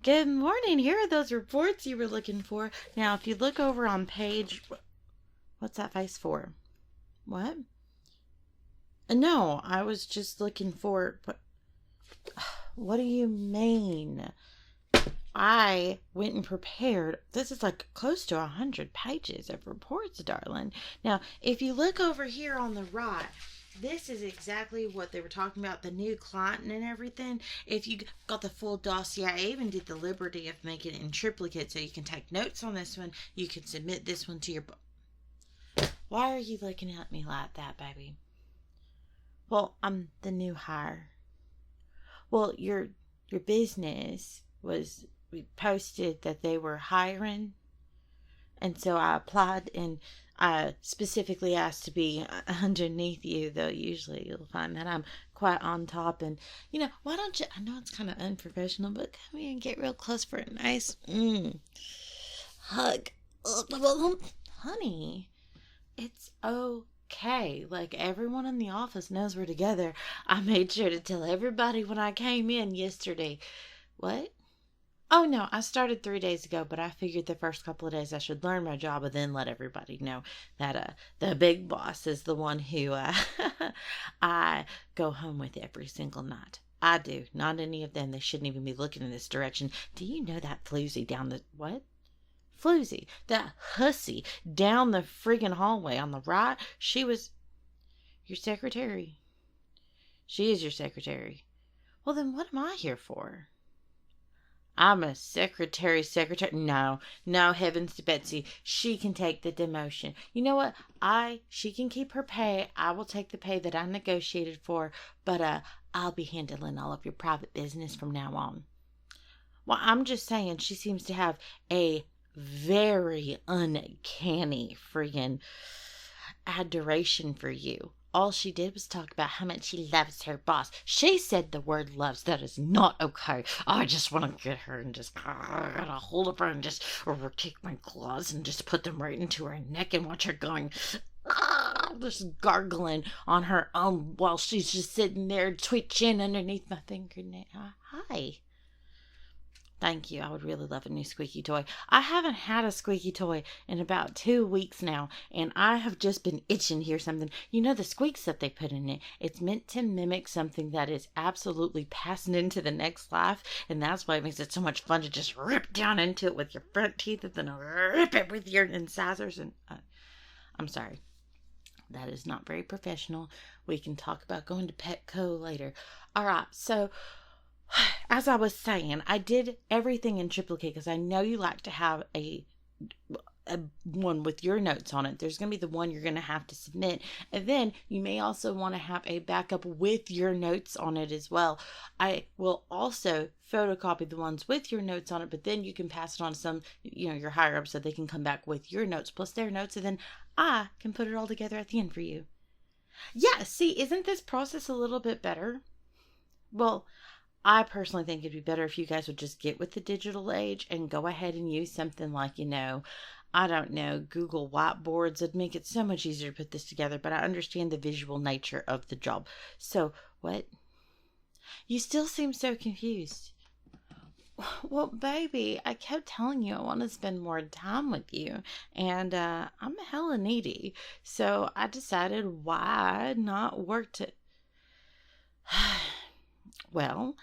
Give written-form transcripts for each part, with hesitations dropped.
Good morning. Here are those reports you were looking for. Now, if you look over on page... What's that face for? What? No, I was just looking for... What do you mean? I went and prepared... This is like close to 100 pages of reports, darling. Now, if you look over here on the right... This is exactly what they were talking about, the new client and everything. If you got the full dossier, I even did the liberty of making it in triplicate so you can take notes on this one. You can submit this one to your... Why are you looking at me like that, baby? Well, I'm the new hire. Well, your business was... We posted that they were hiring. And so I applied, and I specifically asked to be underneath you, though usually you'll find that I'm quite on top. And, why don't you... I know it's kind of unprofessional, but come here and get real close for a nice hug. Honey, it's okay. Like, everyone in the office knows we're together. I made sure to tell everybody when I came in yesterday. What? Oh, no, I started 3 days ago, but I figured the first couple of days I should learn my job and then let everybody know that the big boss is the one who I go home with every single night. I do. Not any of them. They shouldn't even be looking in this direction. Do you know that floozy down the... What? Floozy. That hussy down the friggin' hallway on the right? She was... Your secretary. She is your secretary. Well, then what am I here for? I'm a secretary. No, heavens to Betsy. She can take the demotion. You know what? She can keep her pay. I will take the pay that I negotiated for, but I'll be handling all of your private business from now on. Well, I'm just saying she seems to have a very uncanny friggin' adoration for you. All she did was talk about how much she loves her boss. She said the word loves. That is not okay. I just want to get her and just get a hold of her and just take my claws and just put them right into her neck and watch her going, just gargling on her own while she's just sitting there twitching underneath my fingernail. Hi. Thank you. I would really love a new squeaky toy. I haven't had a squeaky toy in about 2 weeks now, and I have just been itching to hear something. You know the squeaks that they put in it? It's meant to mimic something that is absolutely passing into the next life, and that's why it makes it so much fun to just rip down into it with your front teeth and then rip it with your incisors. And I'm sorry. That is not very professional. We can talk about going to Petco later. All right, so... As I was saying, I did everything in triplicate because I know you like to have a one with your notes on it. There's going to be the one you're going to have to submit. And then you may also want to have a backup with your notes on it as well. I will also photocopy the ones with your notes on it, but then you can pass it on to some, your higher up so they can come back with your notes plus their notes. And then I can put it all together at the end for you. Yeah, see, isn't this process a little bit better? Well, I personally think it'd be better if you guys would just get with the digital age and go ahead and use something like, I don't know, Google Whiteboards. It'd make it so much easier to put this together, but I understand the visual nature of the job. So, what? You still seem so confused. Well, baby, I kept telling you I want to spend more time with you, and I'm hella needy. So I decided why not work to... Well...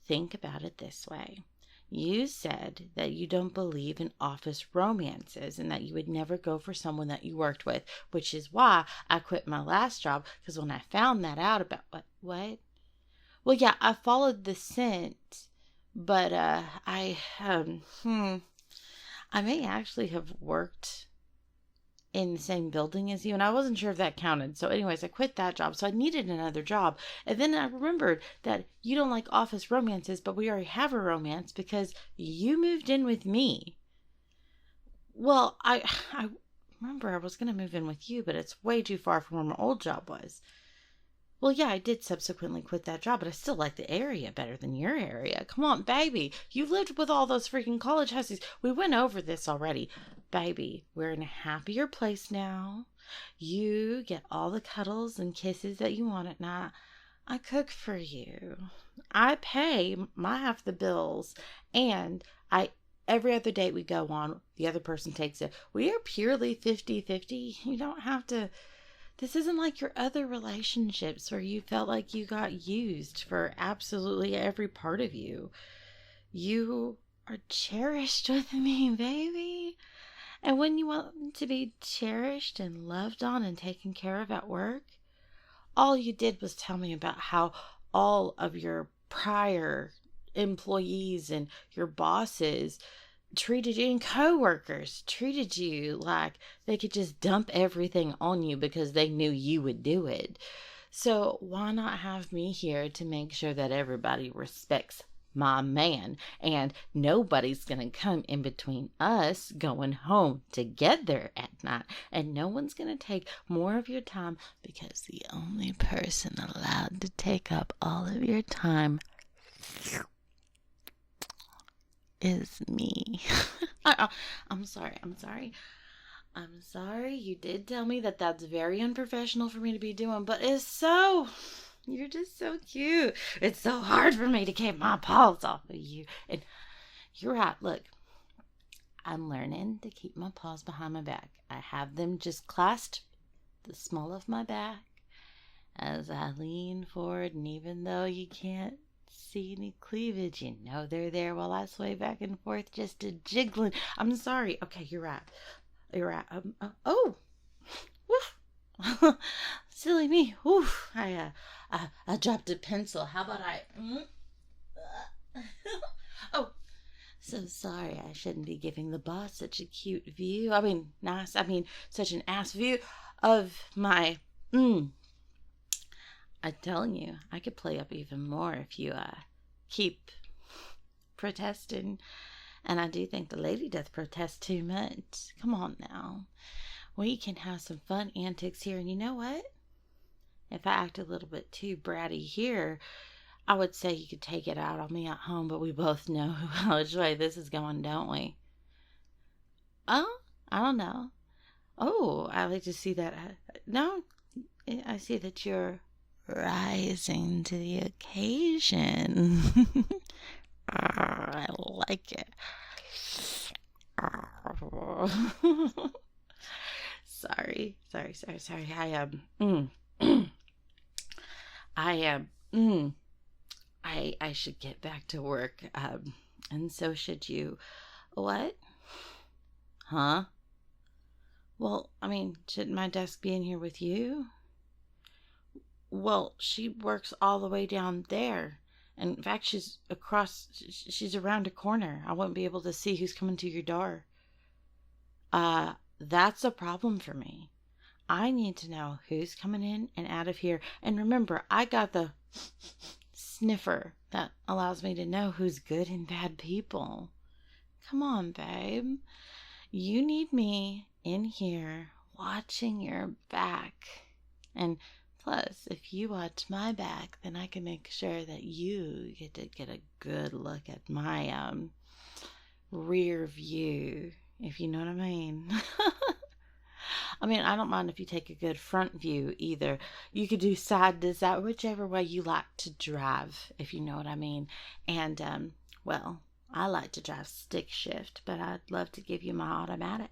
Think about it this way. You said that you don't believe in office romances and that you would never go for someone that you worked with, which is why I quit my last job, because when I found that out about what? Well, yeah, I followed the scent, but I may actually have worked in the same building as you, and I wasn't sure if that counted. So anyways, I quit that job, so I needed another job. And then I remembered that you don't like office romances, but we already have a romance because you moved in with me. Well, I remember I was going to move in with you, but it's way too far from where my old job was. Well, yeah, I did subsequently quit that job, but I still like the area better than your area. Come on, baby. You've lived with all those freaking college hussies. We went over this already. Baby, we're in a happier place now. You get all the cuddles and kisses that you want at night. I cook for you. I pay my half the bills. And I every other date we go on, the other person takes it. We are purely 50-50. You don't have to. This isn't like your other relationships where you felt like you got used for absolutely every part of you. You are cherished with me, baby. And when you want to be cherished and loved on and taken care of at work, all you did was tell me about how all of your prior employees and your bosses treated you, and coworkers treated you like they could just dump everything on you because they knew you would do it. So why not have me here to make sure that everybody respects my man, and nobody's gonna come in between us going home together at night, and no one's gonna take more of your time, because the only person allowed to take up all of your time is me. I'm sorry. You did tell me that that's very unprofessional for me to be doing, but you're just so cute. It's so hard for me to keep my paws off of you. And you're right. Look, I'm learning to keep my paws behind my back. I have them just clasped the small of my back as I lean forward, and even though you can't see any cleavage, you know they're there while I sway back and forth, just a jiggling. I'm sorry. Okay, you're right. Oh, woof. Silly me. Oof. I dropped a pencil. How about I? Oh, so sorry. I shouldn't be giving the boss such a cute view. Such an ass view of my. I'm telling you, I could play up even more if you keep protesting. And I do think the lady doth protest too much. Come on now. We can have some fun antics here. And you know what? If I act a little bit too bratty here, I would say you could take it out on me at home, but we both know which way this is going, don't we? Oh, I don't know. Oh, I like to see that. No, I see that you're rising to the occasion. I like it. Sorry. I should get back to work. And so should you. What? Huh? Well, shouldn't my desk be in here with you? Well, she works all the way down there. And in fact, she's around a corner. I won't be able to see who's coming to your door. That's a problem for me. I need to know who's coming in and out of here. And remember, I got the sniffer that allows me to know who's good and bad people. Come on, babe. You need me in here watching your back. And plus, if you watch my back, then I can make sure that you get to get a good look at my rear view, if you know what I mean. I don't mind if you take a good front view either. You could do side to side, whichever way you like to drive, if you know what I mean. And, I like to drive stick shift, but I'd love to give you my automatic.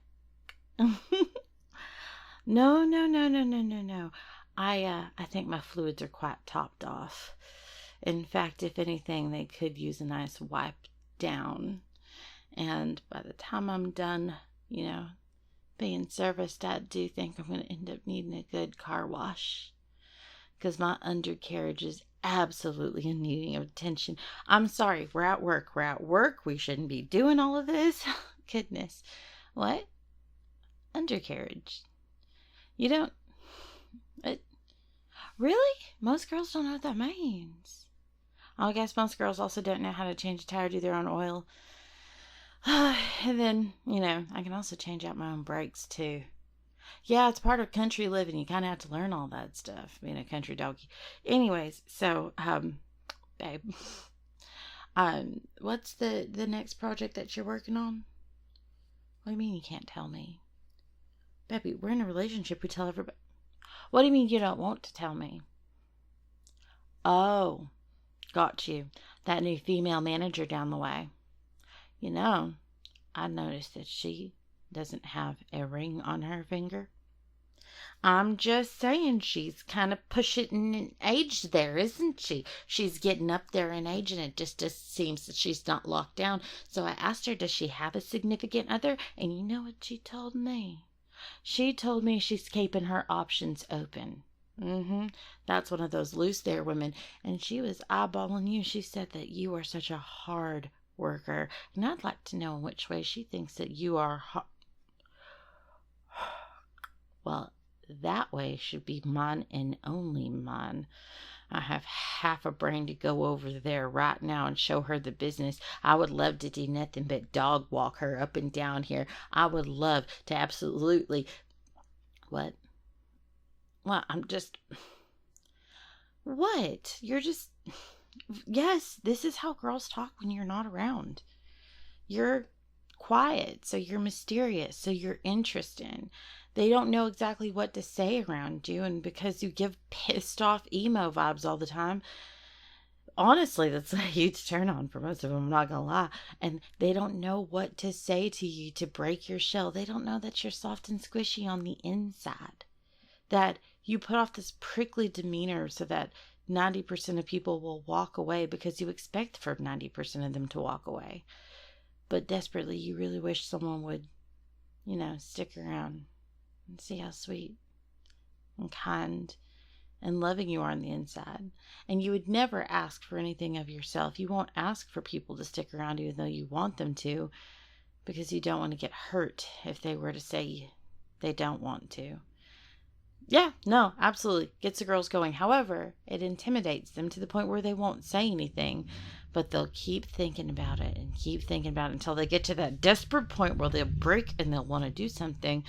No. I think my fluids are quite topped off. In fact, if anything, they could use a nice wipe down. And by the time I'm done, being serviced, I do think I'm going to end up needing a good car wash. Because my undercarriage is absolutely in needing of attention. I'm sorry, we're at work. We shouldn't be doing all of this. Goodness. What? Undercarriage. You don't... Really? Most girls don't know what that means. I guess most girls also don't know how to change a tire, do their own oil. And then, I can also change out my own brakes too. Yeah, it's part of country living. You kind of have to learn all that stuff, being a country doggy. Anyways, so, babe, what's the next project that you're working on? What do you mean you can't tell me? Baby, we're in a relationship. We tell everybody. What do you mean you don't want to tell me? Oh, got you. That new female manager down the way. You know, I noticed that she doesn't have a ring on her finger. I'm just saying she's kind of pushing in age there, isn't she? She's getting up there in age and it just seems that she's not locked down. So I asked her, does she have a significant other? And you know what she told me? She told me she's keeping her options open. That's one of those loose there women. And she was eyeballing you. She said that you are such a hard worker. And I'd like to know in which way she thinks that you are well, that way should be mine and only mine. I have half a brain to go over there right now and show her the business. I would love to do nothing but dog walk her up and down here. I would love to absolutely... What? Well, I'm just... What? You're just... Yes, this is how girls talk when you're not around. You're quiet, so you're mysterious, so you're interesting. They don't know exactly what to say around you, and because you give pissed off emo vibes all the time, honestly, that's a huge turn on for most of them, I'm not gonna lie. And they don't know what to say to you to break your shell. They don't know that you're soft and squishy on the inside. That you put off this prickly demeanor so that 90% of people will walk away because you expect for 90% of them to walk away. But desperately, you really wish someone would, stick around and see how sweet and kind and loving you are on the inside. And you would never ask for anything of yourself. You won't ask for people to stick around even though you want them to, because you don't want to get hurt if they were to say they don't want to. Yeah, no, absolutely. Gets the girls going. However, it intimidates them to the point where they won't say anything, but they'll keep thinking about it and keep thinking about it until they get to that desperate point where they'll break and they'll want to do something,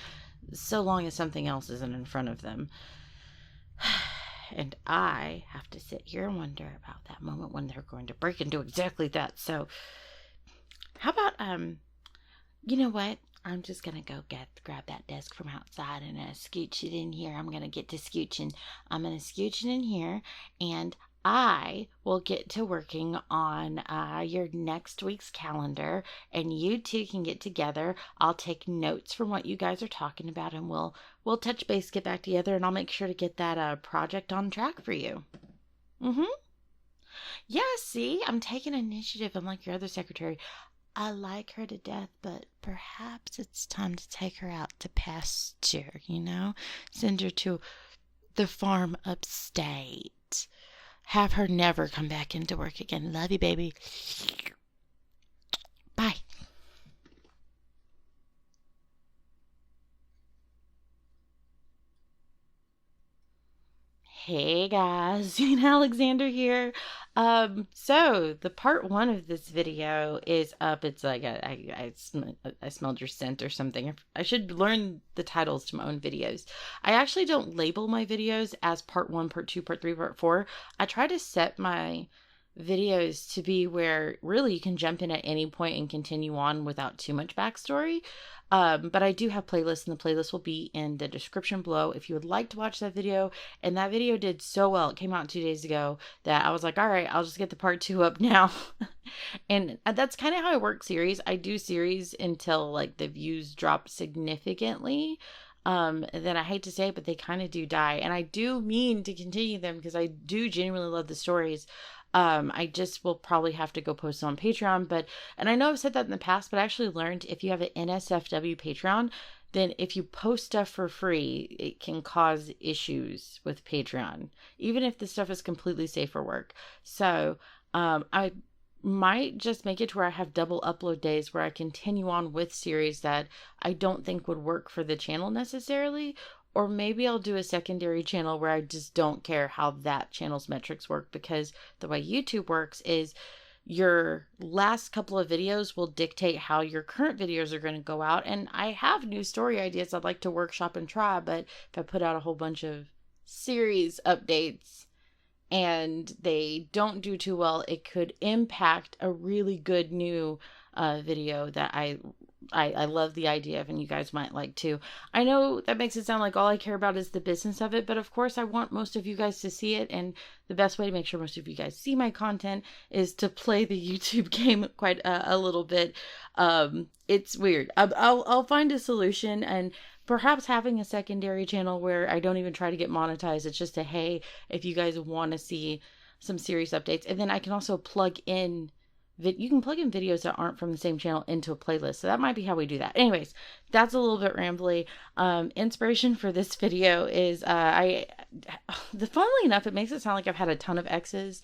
so long as something else isn't in front of them. And I have to sit here and wonder about that moment when they're going to break and do exactly that. So how about, you know what? I'm just going to go grab that desk from outside and scooch it in here. I'm going to get to scooching. I'm going to scooch it in here, and I will get to working on your next week's calendar, and you two can get together. I'll take notes from what you guys are talking about, and we'll touch base, get back together, and I'll make sure to get that project on track for you. Yeah, see, I'm taking initiative unlike your other secretary. I like her to death, but perhaps it's time to take her out to pasture, Send her to the farm upstate. Have her never come back into work again. Love you, baby. Bye. Hey guys, Jane Alexander here. So the part 1 of this video is up. It's like I smelled your scent or something. I should learn the titles to my own videos. I actually don't label my videos as part 1, part 2, part 3, part 4. I try to set my videos to be where really you can jump in at any point and continue on without too much backstory. But I do have playlists, and the playlist will be in the description below if you would like to watch that video. And that video did so well. It came out 2 days ago that I was like, all right, I'll just get the part 2 up now. And that's kind of how I work series. I do series until like the views drop significantly. Then I hate to say it, but they kind of do die. And I do mean to continue them because I do genuinely love the stories. I just will probably have to go post on Patreon, and I know I've said that in the past, but I actually learned if you have an NSFW Patreon, then if you post stuff for free, it can cause issues with Patreon, even if the stuff is completely safe for work. So, I might just make it to where I have double upload days where I continue on with series that I don't think would work for the channel necessarily. Or maybe I'll do a secondary channel where I just don't care how that channel's metrics work, because the way YouTube works is your last couple of videos will dictate how your current videos are going to go out. And I have new story ideas I'd like to workshop and try, but if I put out a whole bunch of series updates and they don't do too well, it could impact a really good new video that I I love the idea of, and you guys might like too. I know that makes it sound like all I care about is the business of it, but of course I want most of you guys to see it, and the best way to make sure most of you guys see my content is to play the YouTube game quite a little bit. It's weird. I'll find a solution, and perhaps having a secondary channel where I don't even try to get monetized. It's just a, hey, if you guys want to see some series updates, and then I can also plug in you can plug in videos that aren't from the same channel into a playlist. So that might be how we do that. Anyways, that's a little bit rambly. Inspiration for this video is funnily enough, it makes it sound like I've had a ton of exes.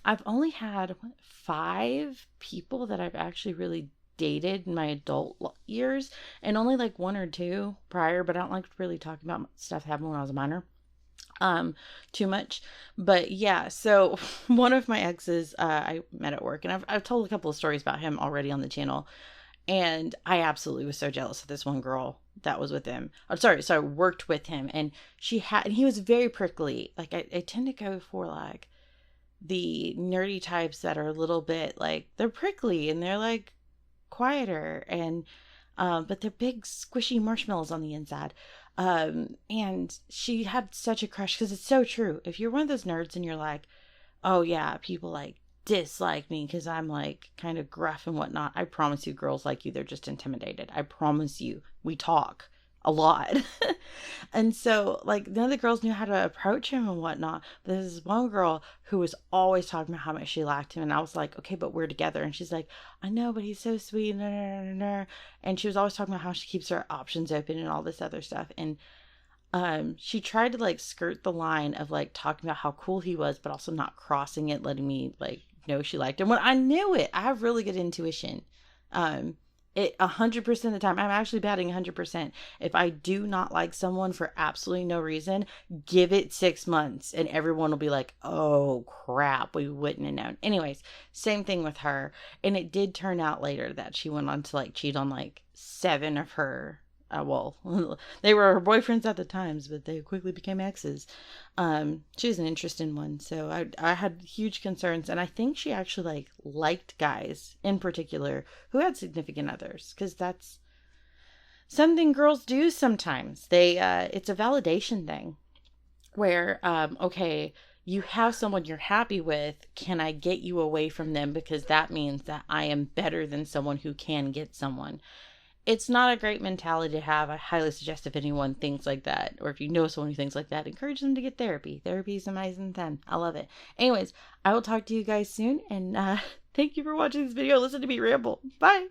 I've only had 5 people that I've actually really dated in my adult years, and only like 1 or 2 prior, but I don't like really talking about stuff that happened when I was a minor too much. But yeah, so one of my exes I met at work, and I've told a couple of stories about him already on the channel, and I absolutely was so jealous of this one girl that was with him. I'm sorry, so I worked with him, and he was very prickly. Like I tend to go for like the nerdy types that are a little bit like, they're prickly and they're like quieter, and but they're big squishy marshmallows on the inside. And she had such a crush, because it's so true. If you're one of those nerds and you're like, oh yeah, people like dislike me because I'm like kind of gruff and whatnot, I promise you, girls like you, they're just intimidated. I promise you, we talk a lot. And so like none of the girls knew how to approach him and whatnot, but there's this one girl who was always talking about how much she liked him, and I was like, okay, but we're together. And she's like, I know, but he's so sweet. And she was always talking about how she keeps her options open and all this other stuff. And she tried to like skirt the line of like talking about how cool he was, but also not crossing it, letting me like know she liked him when I knew it. I have really good intuition. It 100% of the time, I'm actually batting 100%. If I do not like someone for absolutely no reason, give it 6 months and everyone will be like, oh crap, we wouldn't have known. Anyways, same thing with her. And it did turn out later that she went on to like cheat on like 7 of her, well, they were her boyfriends at the times, but they quickly became exes. She was an interesting one. So I had huge concerns, and I think she actually liked guys in particular who had significant others, because that's something girls do sometimes. It's a validation thing where, okay, you have someone you're happy with. Can I get you away from them? Because that means that I am better than someone who can get someone. It's not a great mentality to have. I highly suggest if anyone thinks like that, or if you know someone who thinks like that, encourage them to get therapy. Therapy is amazing then. I love it. Anyways, I will talk to you guys soon, and thank you for watching this video. Listen to me ramble. Bye.